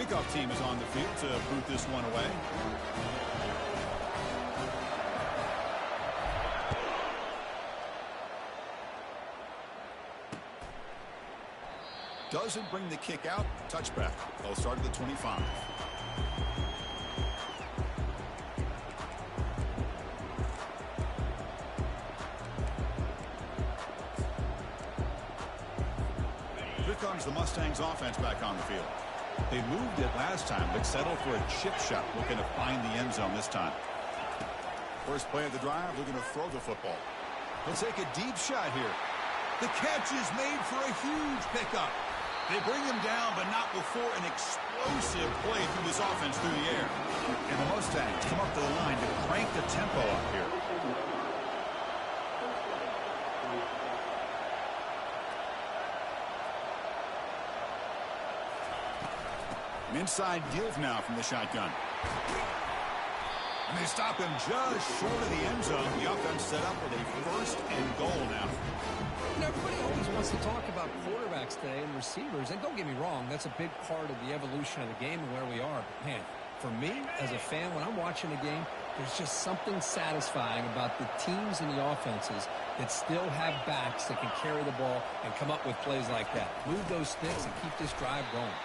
kickoff team is on the field to boot this one away. Doesn't bring the kick out. Touchback. They'll start at the 25. Here comes the Mustangs offense back on the field. They moved it last time, but settled for a chip shot, looking to find the end zone this time. First play of the drive, looking to throw the football. He'll take a deep shot here. The catch is made for a huge pickup. They bring him down, but not before an explosive play through this offense through the air. And the Mustangs come up to the line to crank the tempo up here. An inside give now from the shotgun. And they stop him just short of the end zone. The offense set up with a first and goal now. Everybody always wants to talk about quarterbacks today and receivers, and don't get me wrong, that's a big part of the evolution of the game and where we are. But man, for me, as a fan, when I'm watching a game, there's just something satisfying about the teams and the offenses that still have backs that can carry the ball and come up with plays like that. Move those sticks and keep this drive going.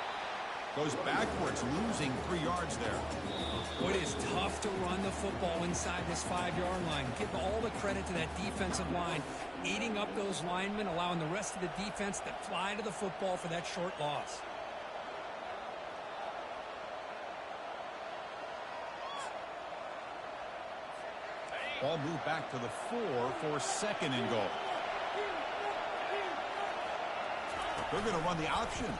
Goes backwards, losing 3 yards there. Well, it is tough to run the football inside this 5-yard line. Give all the credit to that defensive line, eating up those linemen, allowing the rest of the defense to fly to the football for that short loss. Ball moved back to the 4 for second and goal. They're going to run the option.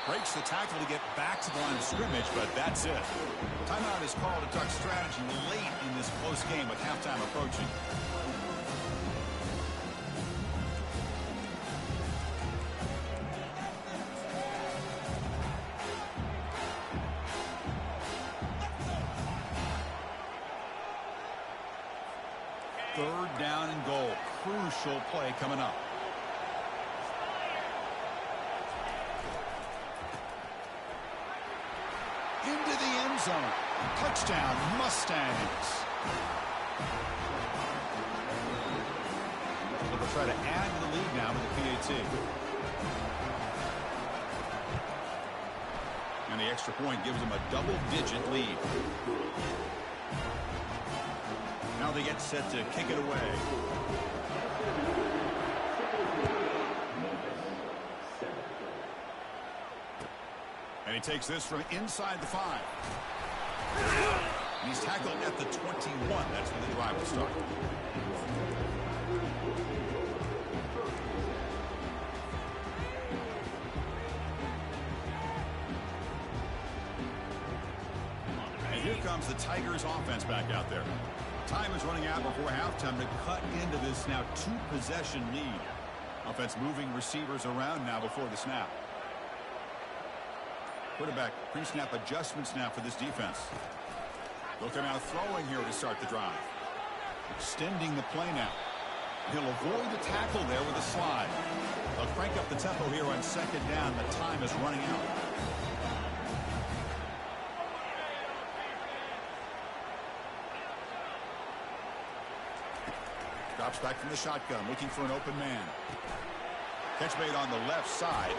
Breaks the tackle to get back to the line of scrimmage, but that's it. Timeout is called to talk strategy late in this close game with halftime approaching. Third down and goal. Crucial play coming up. Into the end zone. Touchdown, Mustangs. They'll try to add to the lead now with the PAT. And the extra point gives them a double-digit lead. Now they get set to kick it away. And he takes this from inside the 5. And he's tackled at the 21. That's where the drive will start. And here comes the Tigers offense back out there. Time is running out before halftime to cut into this now 2-possession lead. Offense moving receivers around now before the snap. Quarterback pre-snap adjustments now for this defense. They'll come out throwing here to start the drive. Extending the play now. He'll avoid the tackle there with a slide. They'll crank up the tempo here on second down. The time is running out. Drops back from the shotgun, looking for an open man. Catch made on the left side.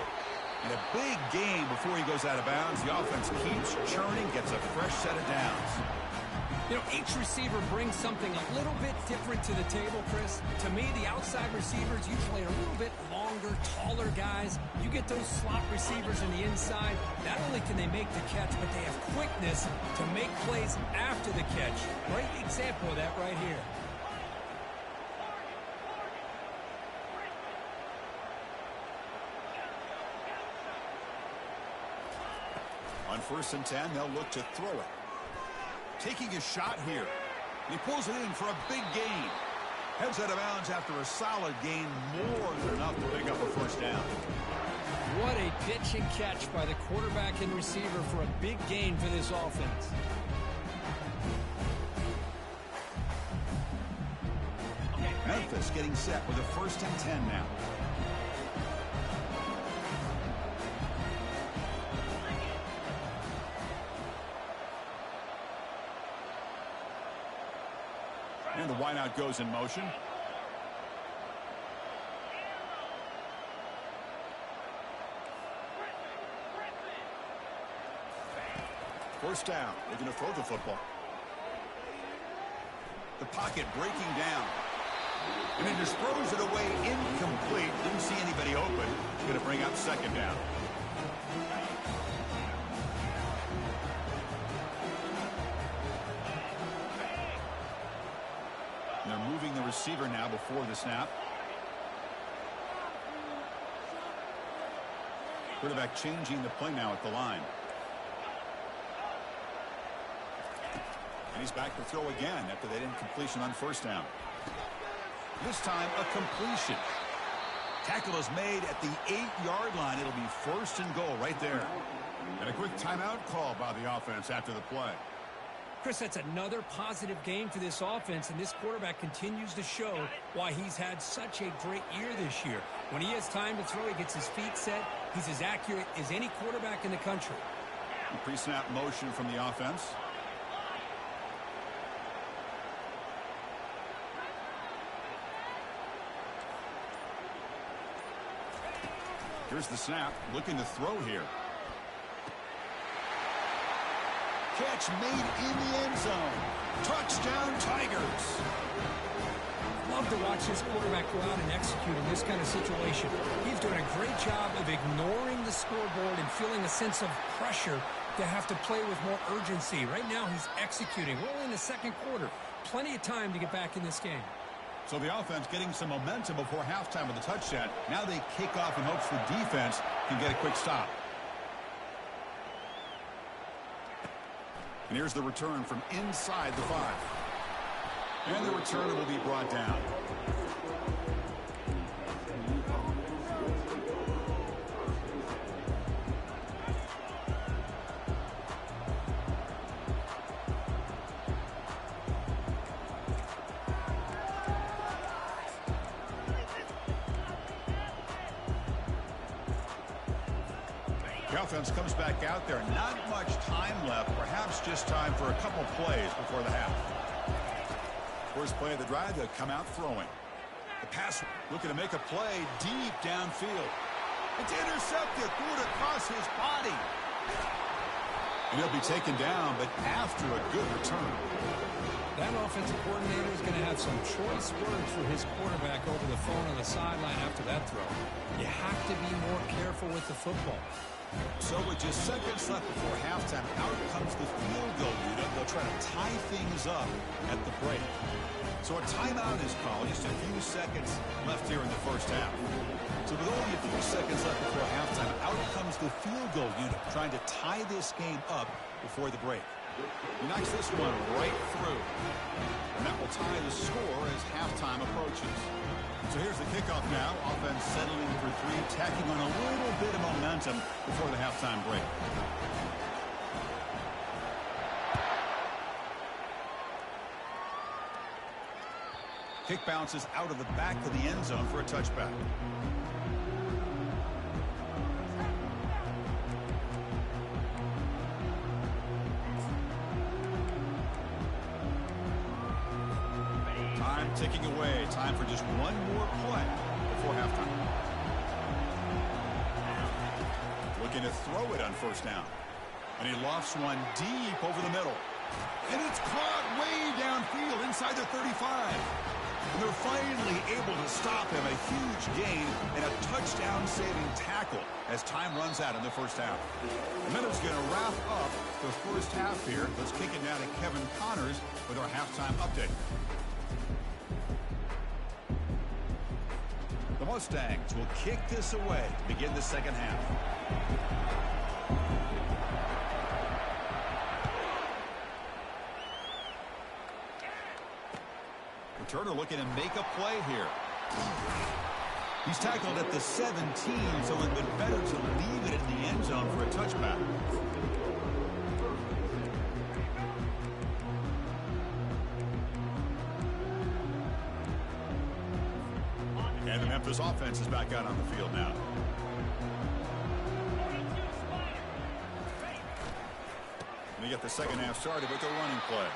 And a big gain before he goes out of bounds. The offense keeps churning, gets a fresh set of downs. You know, each receiver brings something a little bit different to the table, Chris. To me, the outside receivers usually are a little bit longer, taller guys. You get those slot receivers in the inside, not only can they make the catch, but they have quickness to make plays after the catch. Great example of that right here. On 1st and 10, they'll look to throw it. Taking a shot here. He pulls it in for a big gain. Heads out of bounds after a solid gain, more than enough to pick up a first down. What a pitch and catch by the quarterback and receiver for a big gain for this offense. Memphis getting set with a 1st and 10 now. wideout goes in motion. First down. They're going to throw the football. The pocket breaking down. And he just throws it away incomplete. Didn't see anybody open. Going to bring up second down. And they're moving the receiver now before the snap. Quarterback changing the play now at the line. And he's back to throw again after that incompletion on first down. This time a completion. Tackle is made at the 8-yard line. It'll be first and goal right there. And a quick timeout call by the offense after the play. Chris, that's another positive game for this offense, and this quarterback continues to show why he's had such a great year this year. When he has time to throw, he gets his feet set. He's as accurate as any quarterback in the country. Pre-snap motion from the offense. Here's the snap, looking to throw here. Catch made in the end zone. Touchdown, Tigers. Love to watch this quarterback go out and execute in this kind of situation. He's doing a great job of ignoring the scoreboard and feeling a sense of pressure to have to play with more urgency. Right now, he's executing. We're only in the second quarter. Plenty of time to get back in this game. So the offense getting some momentum before halftime with the touchdown. Now they kick off in hopes the defense can get a quick stop. And here's the return from inside the 5. And the returner will be brought down. The offense comes back out there. Not much time left. Perhaps just time for a couple plays before the half. First play of the drive, they'll come out throwing. The pass looking to make a play deep downfield. It's intercepted. Threw it across his body. And he'll be taken down, but after a good return. That offensive coordinator is going to have some choice words for his quarterback over the phone on the sideline after that throw. You have to be more careful with the football. So with just seconds left before halftime, out comes the field goal unit. They'll try to tie things up at the break. So a timeout is called. Just a few seconds left here in the first half. So with only a few seconds left before halftime, out comes the field goal unit trying to tie this game up before the break. He knocks this one right through. And that will tie the score as halftime approaches. So here's the kickoff now. Offense settling for 3, tacking on a little bit of momentum before the halftime break. Kick bounces out of the back of the end zone for a touchback. Time ticking away. Time for just one more play before halftime. Looking to throw it on first down. And he lofts one deep over the middle. And it's caught way downfield inside the 35. And they're finally able to stop him. A huge gain and a touchdown-saving tackle as time runs out in the first half. The Minnows going to wrap up the first half here. Let's kick it now to Kevin Connors with our halftime update. The Mustangs will kick this away to begin the second half. Turner looking to make a play here. He's tackled at the 17, so it would have been better to leave it in the end zone for a touchback. And the Memphis offense is back out on the field now. And they get the second half started with a running play.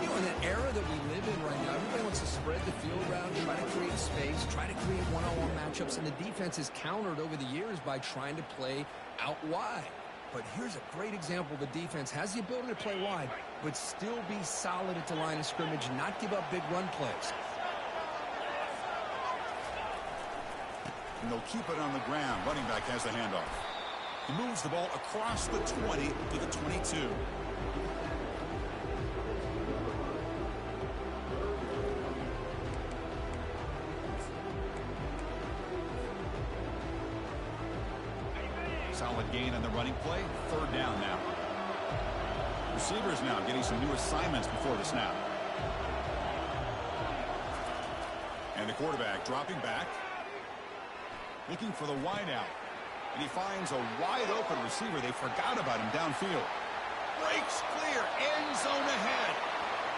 You know, in an era that we live in right now, everybody wants to spread the field around, try to create space, try to create one-on-one matchups, and the defense is countered over the years by trying to play out wide. But here's a great example. The defense has the ability to play wide, but still be solid at the line of scrimmage and not give up big run plays. And they'll keep it on the ground. Running back has the handoff. He moves the ball across the 20 to the 22. Solid gain on the running play. Third down now. Receivers now getting some new assignments before the snap. And the quarterback dropping back. Looking for the wide out. And he finds a wide open receiver. They forgot about him downfield. Breaks clear. End zone ahead.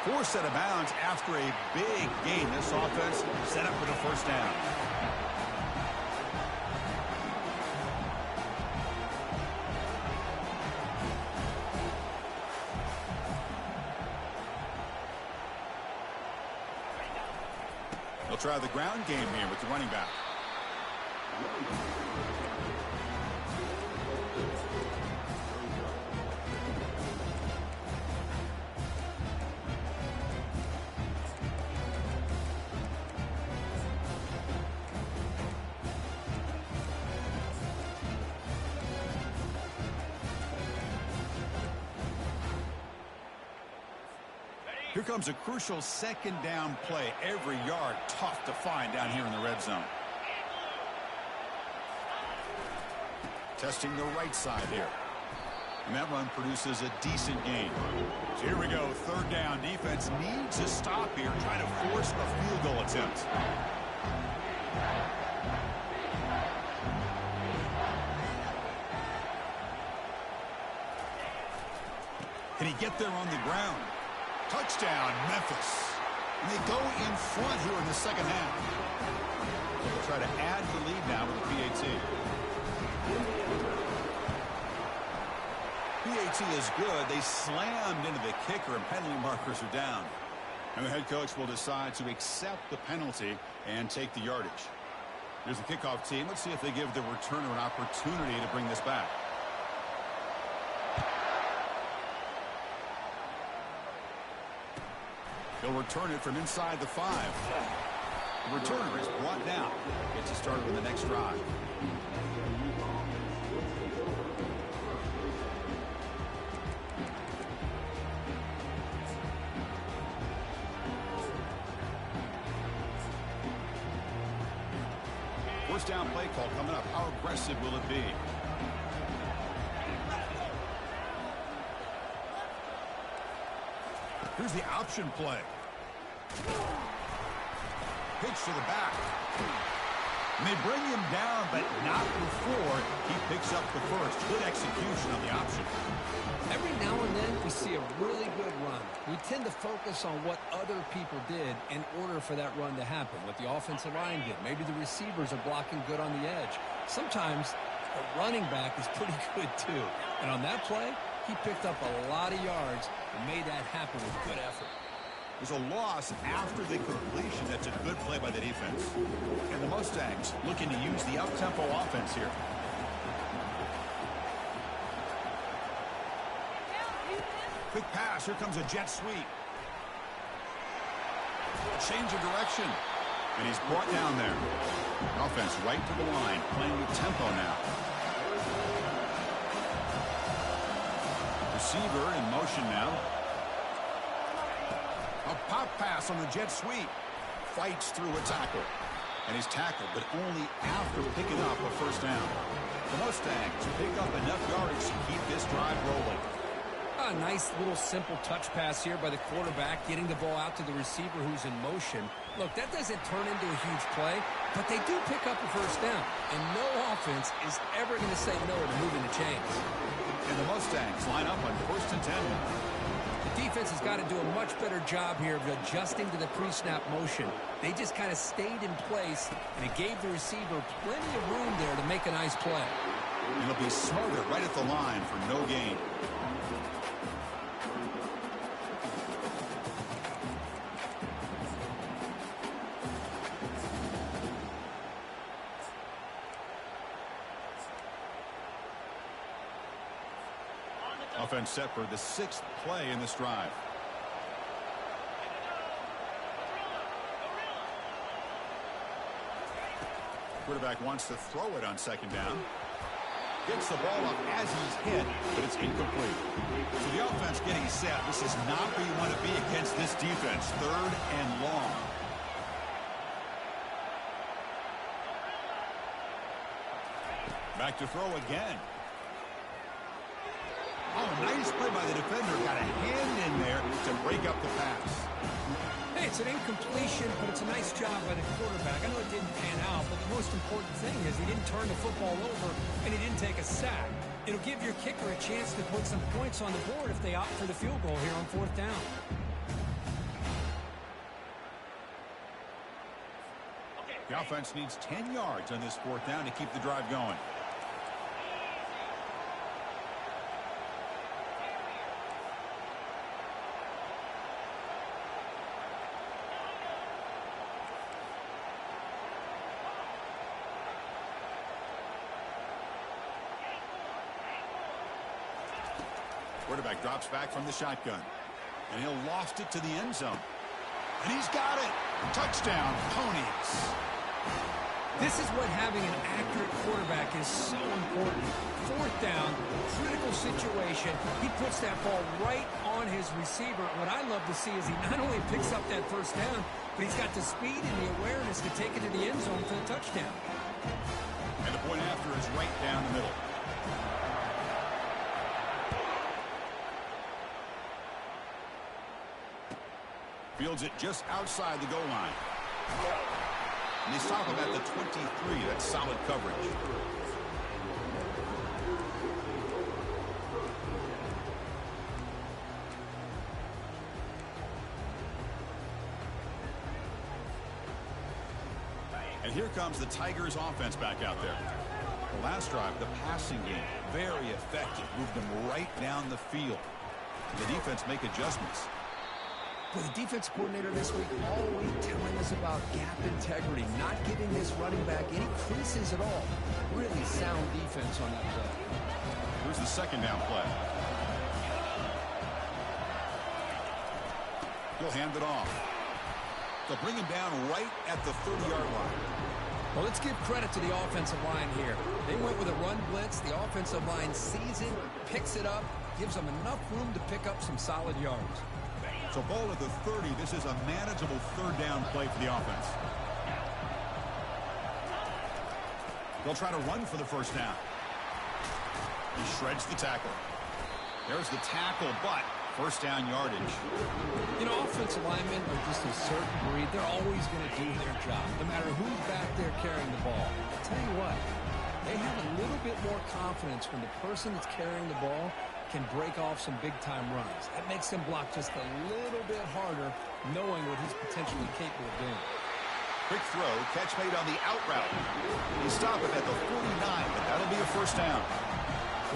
Forced out of bounds after a big gain. This offense set up for the first down. They'll try the ground game here with the running back. Here comes a crucial second down play. Every yard tough to find down here in the red zone. Testing the right side here. And that run produces a decent gain. So here we go. Third down. Defense needs a stop here. Trying to force a field goal attempt. Can he get there on the ground? Touchdown, Memphis. And they go in front here in the second half. They'll try to add the lead now with the PAT. PAT is good. They slammed into the kicker, and penalty markers are down. And the head coach will decide to accept the penalty and take the yardage. Here's the kickoff team. Let's see if they give the returner an opportunity to bring this back. He'll return it from inside the 5. The returner is brought down. Gets it started with the next drive. First down play call coming up. How aggressive will it be? Here's the option play. Pitch to the back. And they bring him down, but not before he picks up the first. Good execution on the option. Every now and then we see a really good run. We tend to focus on what other people did in order for that run to happen. What the offensive line did. Maybe the receivers are blocking good on the edge. Sometimes the running back is pretty good too. And on that play, he picked up a lot of yards and made that happen with good effort. There's a loss after the completion. That's a good play by the defense. And the Mustangs looking to use the up-tempo offense here. Quick pass. Here comes a jet sweep. Change of direction. And he's brought down there. Offense right to the line. Playing with tempo now. Receiver in motion now. A pop pass on the jet sweep. Fights through a tackle. And he's tackled, but only after picking up a first down. The Mustangs pick up enough yardage to keep this drive rolling. A nice little simple touch pass here by the quarterback, getting the ball out to the receiver who's in motion. Look, that doesn't turn into a huge play, but they do pick up a first down. And no offense is ever going to say no to moving the chains. And the Mustangs line up on 1st and 10. The defense has got to do a much better job here of adjusting to the pre-snap motion. They just kind of stayed in place, and it gave the receiver plenty of room there to make a nice play. And it'll be smothered right at the line for no gain. Offense set for the 6th play in this drive. Quarterback wants to throw it on 2nd down. Gets the ball up as he's hit, but it's incomplete. So the offense getting set. This is not where you want to be against this defense. 3rd and long. Back to throw again. Oh, nice play by the defender. Got a hand in there to break up the pass. Hey, it's an incompletion, but it's a nice job by the quarterback. I know it didn't pan out, but the most important thing is he didn't turn the football over and he didn't take a sack. It'll give your kicker a chance to put some points on the board if they opt for the field goal here on 4th down. The offense needs 10 yards on this 4th down to keep the drive going. Quarterback drops back from the shotgun. And he'll loft it to the end zone. And he's got it. Touchdown, Ponies. This is what having an accurate quarterback is so important. 4th down, critical situation. He puts that ball right on his receiver. What I love to see is he not only picks up that 1st down, but he's got the speed and the awareness to take it to the end zone for the touchdown. And the point after is right down the middle. Fields it just outside the goal line. And they stop him at the 23. That's solid coverage. And here comes the Tigers offense back out there. The last drive, the passing game, very effective. Moved them right down the field. The defense make adjustments. Well, the defense coordinator this week all week telling us about gap integrity, not giving this running back any creases at all. Really sound defense on that play. Here's the 2nd down play. He'll hand it off. They'll bring him down right at the 30-yard line. Well, let's give credit to the offensive line here. They went with a run blitz. The offensive line sees it, picks it up, gives them enough room to pick up some solid yards. So ball at the 30. This is a manageable 3rd down play for the offense. They'll try to run for the 1st down. He shreds the tackle. There's the tackle, but 1st down yardage. You know, offensive linemen are just a certain breed. They're always going to do their job, no matter who's back there carrying the ball. I'll tell you what, they have a little bit more confidence when the person that's carrying the ball can break off some big-time runs. That makes them block just a little bit harder, knowing what he's potentially capable of doing. Quick throw, catch made on the out route. He stopped it at the 49, but that'll be a 1st down.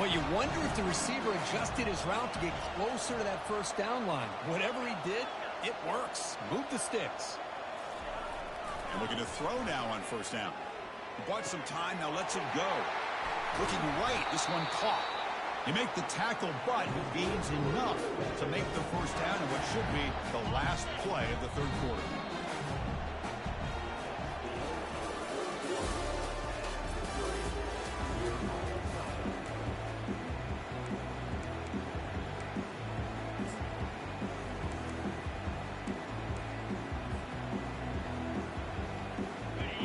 Well, you wonder if the receiver adjusted his route to get closer to that 1st down line. Whatever he did, it works. Move the sticks. And looking to throw now on 1st down. He bought some time, now lets it go. Looking right, this one caught. You make the tackle, but he gains enough to make the 1st down in what should be the last play of the 3rd quarter.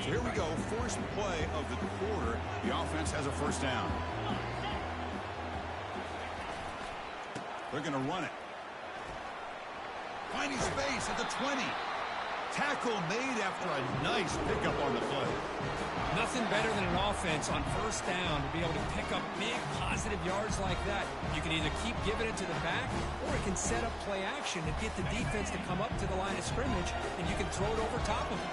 So here we go, 1st play of the quarter. The offense has a 1st down. They're going to run it. Finding space at the 20. Tackle made after a nice pickup on the play. Nothing better than an offense on 1st down to be able to pick up big positive yards like that. You can either keep giving it to the back, or it can set up play action and get the defense to come up to the line of scrimmage, and you can throw it over top of them.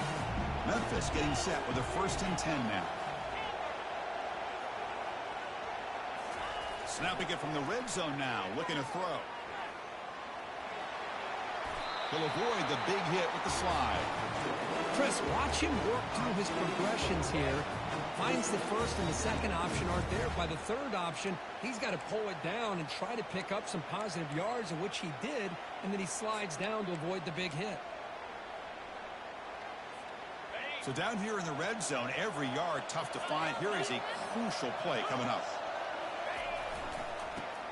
Memphis getting set with a 1st and 10 now. Snapping it from the red zone now, looking to throw. He'll avoid the big hit with the slide. Chris, watch him work through his progressions here. Finds the first and the second option aren't there. By the third option, he's got to pull it down and try to pick up some positive yards, in which he did, and then he slides down to avoid the big hit. So down here in the red zone, every yard tough to find. Here is a crucial play coming up.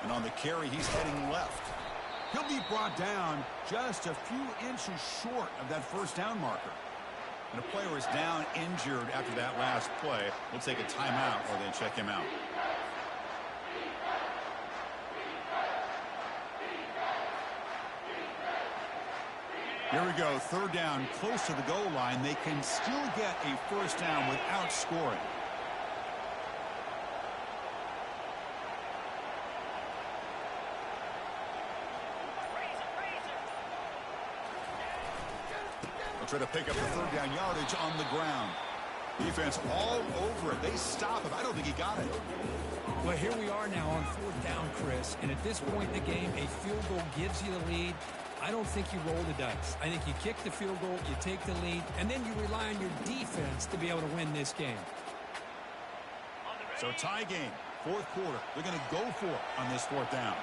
And on the carry, he's heading left. He'll be brought down just a few inches short of that first down marker. And a player is down injured after that last play. We'll take a timeout or then check him out. Here we go, third down, close to the goal line. They can still get a first down without scoring. They'll try to pick up the third down yardage on the ground. Defense all over it. They stop him. I don't think he got it. Well, here we are now on fourth down, Chris. And at this point in the game, a field goal gives you the lead. I don't think you roll the dice. I think you kick the field goal, you take the lead, and then you rely on your defense to be able to win this game. So tie game, fourth quarter. They're going to go for it on this fourth down.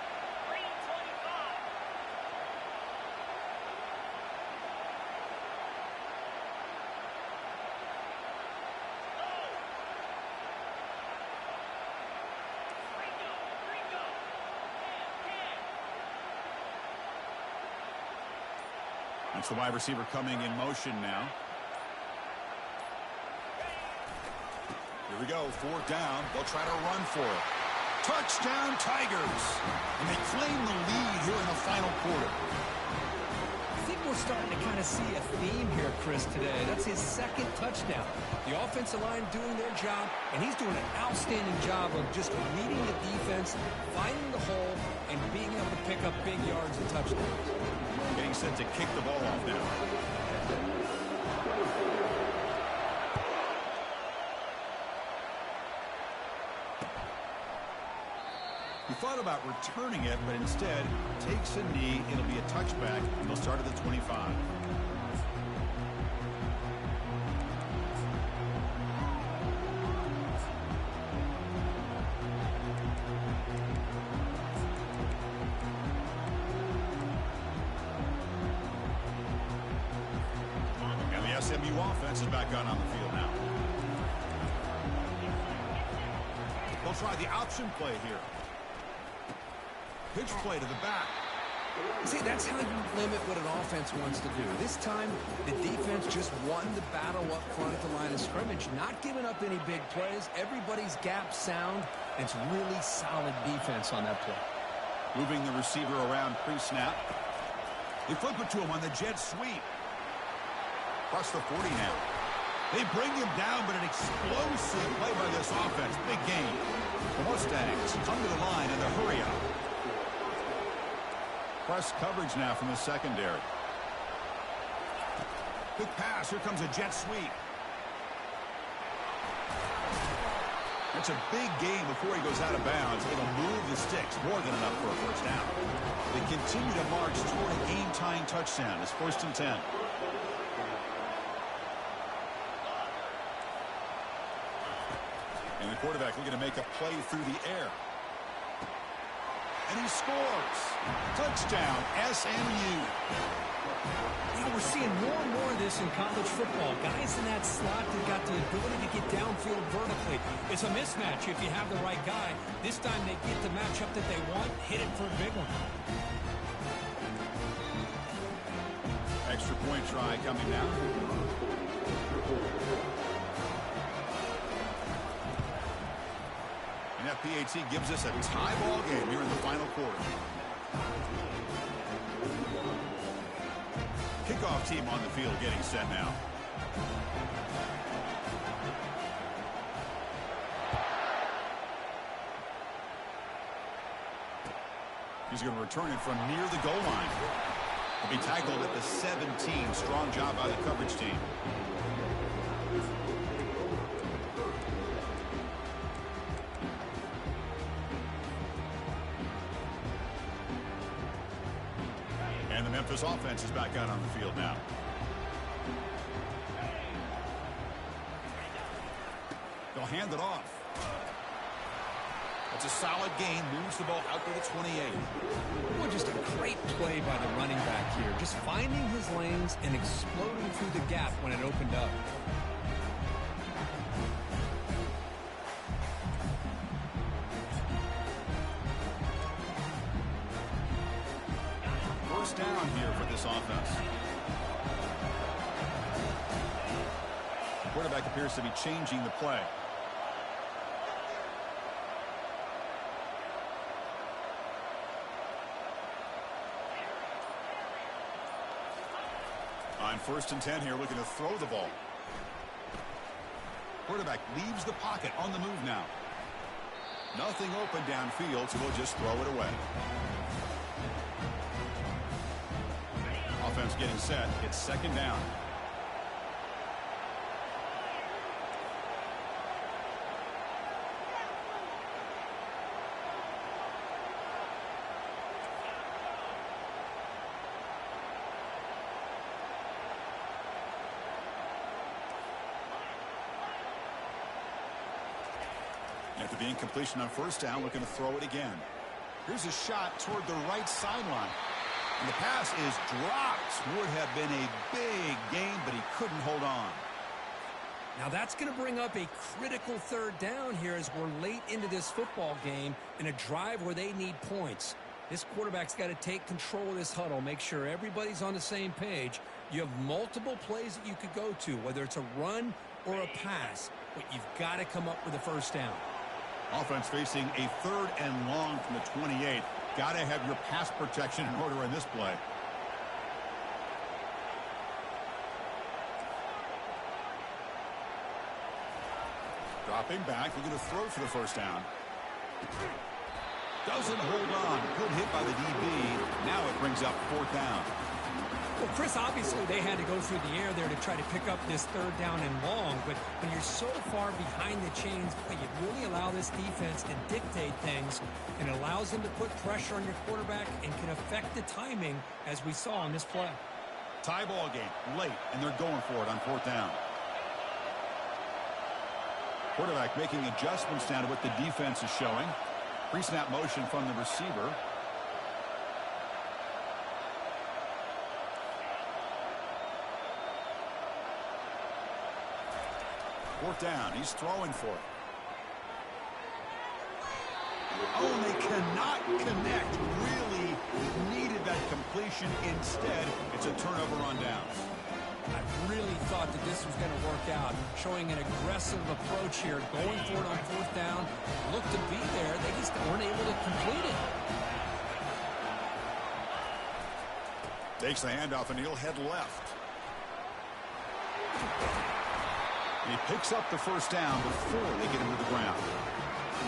It's the wide receiver coming in motion now. Here we go, fourth down. They'll try to run for it. Touchdown, Tigers! And they claim the lead here in the final quarter. I think we're starting to kind of see a theme here, Chris, today. That's his second touchdown. The offensive line doing their job, and he's doing an outstanding job of just reading the defense, finding the hole, and being able to pick up big yards and touchdowns. Getting set to kick the ball off now. He thought about returning it, but instead takes a knee. It'll be a touchback, and they'll start at the 25. SMU offense is back on the field now. They'll try the option play here. Pitch play to the back. See, that's how you limit what an offense wants to do. This time, the defense just won the battle up front at the line of scrimmage, not giving up any big plays. Everybody's gap sound, and it's really solid defense on that play. Moving the receiver around pre-snap. They flip it to him on the jet sweep. Across the 40 now. They bring him down, but an explosive play by this offense. Big game. The Mustangs come to the line in the hurry up. Press coverage now from the secondary. Quick pass. Here comes a jet sweep. It's a big game before he goes out of bounds. It'll move the sticks. More than enough for a first down. They continue to march toward a game-tying touchdown. It's 1st and 10. And the quarterback looking to make a play through the air. And he scores. Touchdown, SMU. You know, we're seeing more and more of this in college football. Guys in that slot that got the ability to get downfield vertically. It's a mismatch if you have the right guy. This time they get the matchup that they want, hit it for a big one. Extra point try coming now. And FPAT gives us a tie ball game here in the final quarter. Kickoff team on the field getting set now. He's going to return it from near the goal line. He'll be tackled at the 17. Strong job by the coverage team. And the Memphis offense is back out on the field now. They'll hand it off. It's a solid gain. Moves the ball out to the 28. Well, just a great play by the running back here. Just finding his lanes and exploding through the gap when it opened up. First down here for this offense. Quarterback appears to be changing the play. On 1st and 10 here, looking to throw the ball. Quarterback leaves the pocket on the move now. Nothing open downfield, so we'll just throw it away. Offense getting set. It's 2nd down. After the incompletion on 1st down, looking to throw it again. Here's a shot toward the right sideline. And the pass is dropped. Would have been a big gain, but he couldn't hold on. Now that's going to bring up a critical 3rd down here as we're late into this football game in a drive where they need points. This quarterback's got to take control of this huddle, make sure everybody's on the same page. You have multiple plays that you could go to, whether it's a run or a pass, but you've got to come up with a 1st down. Offense facing a 3rd and long from the 28. Got to have your pass protection in order in this play. Dropping back, looking to throw for the 1st down. Doesn't hold on. Good hit by the DB. Now it brings up 4th down. Well, Chris, obviously they had to go through the air there to try to pick up this 3rd down and long, but when you're so far behind the chains, you really allow this defense to dictate things, and it allows them to put pressure on your quarterback and can affect the timing, as we saw in this play. Tie ball game, late, and they're going for it on 4th down. Quarterback making adjustments down to what the defense is showing. Pre-snap motion from the receiver. Fourth down. He's throwing for it. Oh, they cannot connect. Really needed that completion. Instead, it's a turnover on downs. I really thought that this was going to work out. Showing an aggressive approach here. Going for it on 4th down. Looked to be there. They just weren't able to complete it. Takes the handoff and he'll head left. He picks up the 1st down before they get him to the ground.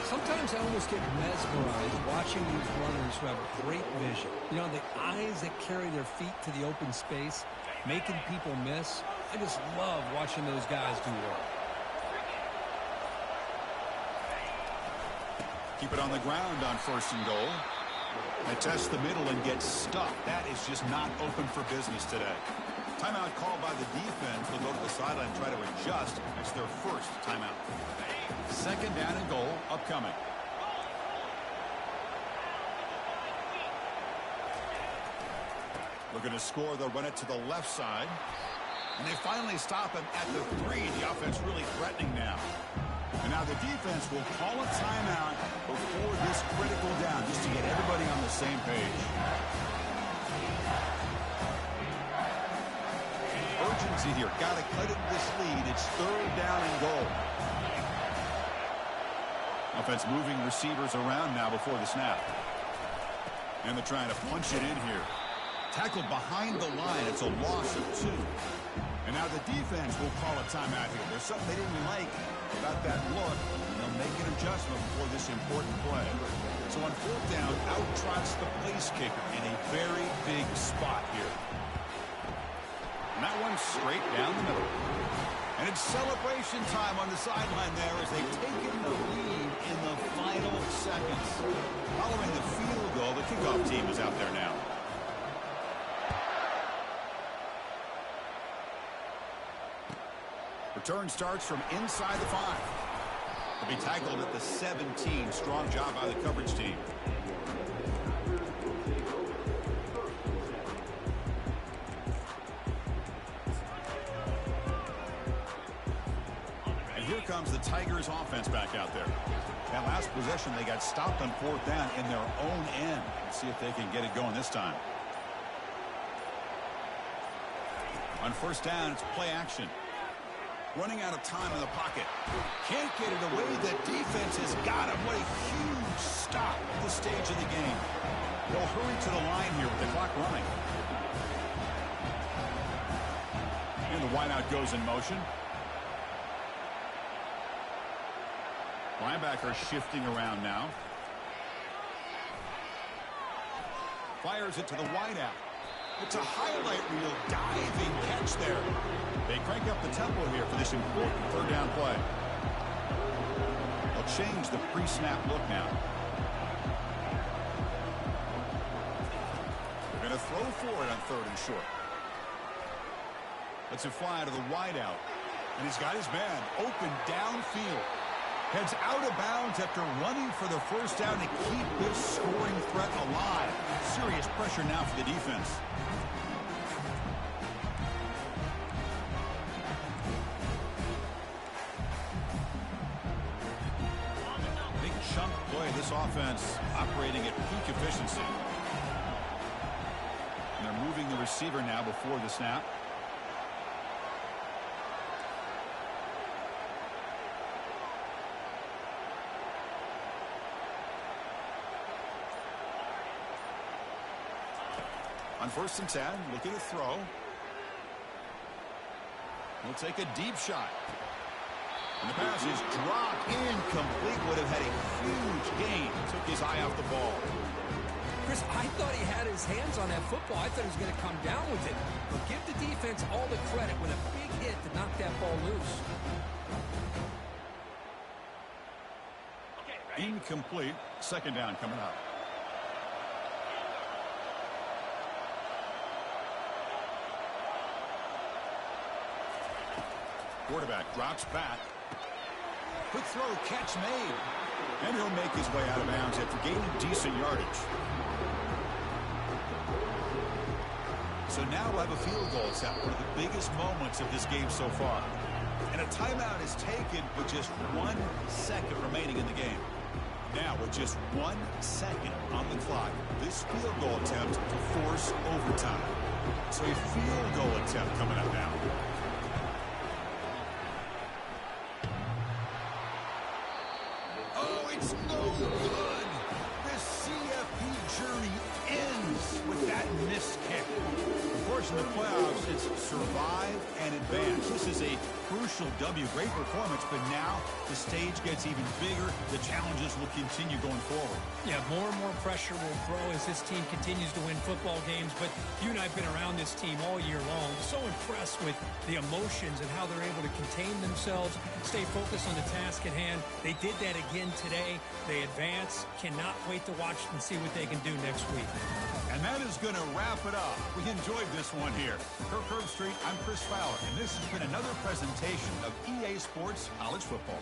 Sometimes I almost get mesmerized watching these runners who have great vision. You know, the eyes that carry their feet to the open space, making people miss. I just love watching those guys do work. Keep it on the ground on 1st and goal. They test the middle and get stuck. That is just not open for business today. Timeout called by the defense. They'll go to the sideline and try to adjust. It's their 1st timeout. 2nd down and goal upcoming. Looking to score. They'll run it to the left side. And they finally stop him at the 3. The offense really threatening now. And now the defense will call a timeout before this critical down, just to get everybody on the same page. Urgency here. Got to cut into this lead. It's 3rd down and goal. Offense moving receivers around now before the snap. And they're trying to punch it in here. Tackled behind the line. It's a loss of 2. And now the defense will call a timeout here. There's something they didn't like about that look. And they'll make an adjustment before this important play. So on 4th down, out trots the place kicker in a very big spot here. And that one's straight down the middle. And it's celebration time on the sideline there as they've taken the lead in the final seconds. Following the field goal, the kickoff team is out there now. Return starts from inside the 5. To be tackled at the 17. Strong job by the coverage team. And here comes the Tigers offense back out there. That last possession, they got stopped on 4th down in their own end. Let's see if they can get it going this time. On 1st down, it's play action. Running out of time in the pocket. Can't get it away. The defense has got him. What a huge stop at this stage of the game. They'll hurry to the line here with the clock running. And the wideout goes in motion. Linebacker shifting around now. Fires it to the wideout. It's a highlight reel diving catch there. They crank up the tempo here for this important 3rd down play. They'll change the pre-snap look now. They're going to throw for it on 3rd and short. Lets it fly to the wideout. And he's got his man open downfield. Heads out of bounds after running for the 1st down to keep this scoring threat alive. Serious pressure now for the defense. Big chunk play. This offense operating at peak efficiency. And they're moving the receiver now before the snap. On 1st and 10, looking to throw. He'll take a deep shot. And the pass is dropped incomplete. Would have had a huge gain. Took his eye off the ball. Chris, I thought he had his hands on that football. I thought he was going to come down with it. But give the defense all the credit with a big hit to knock that ball loose. Incomplete. 2nd down coming up. Quarterback drops back. Quick throw, catch made. And he'll make his way out of bounds after gaining decent yardage. So now we'll have a field goal attempt, one of the biggest moments of this game so far. And a timeout is taken with just 1 second remaining in the game. Now with just 1 second on the clock, this field goal attempt to force overtime. So a field goal attempt coming up now. It's no good. The CFP journey ends with that missed kick. Of course, in the playoffs, it's survive and advance. This is a crucial W. Great performance, but now the stage gets even bigger. The challenges will continue going forward. Yeah, more and more pressure will grow as this team continues to win football games. But you and I have been around this team all year long. So impressed with the emotions and how they're able to contain themselves, stay focused on the task at hand. They did that again today. They advance. Cannot wait to watch and see what they can do next week. And that is going to wrap it up. We enjoyed this one here. For Kirk Herbstreit, I'm Chris Fowler, and this has been another presentation of EA Sports College Football.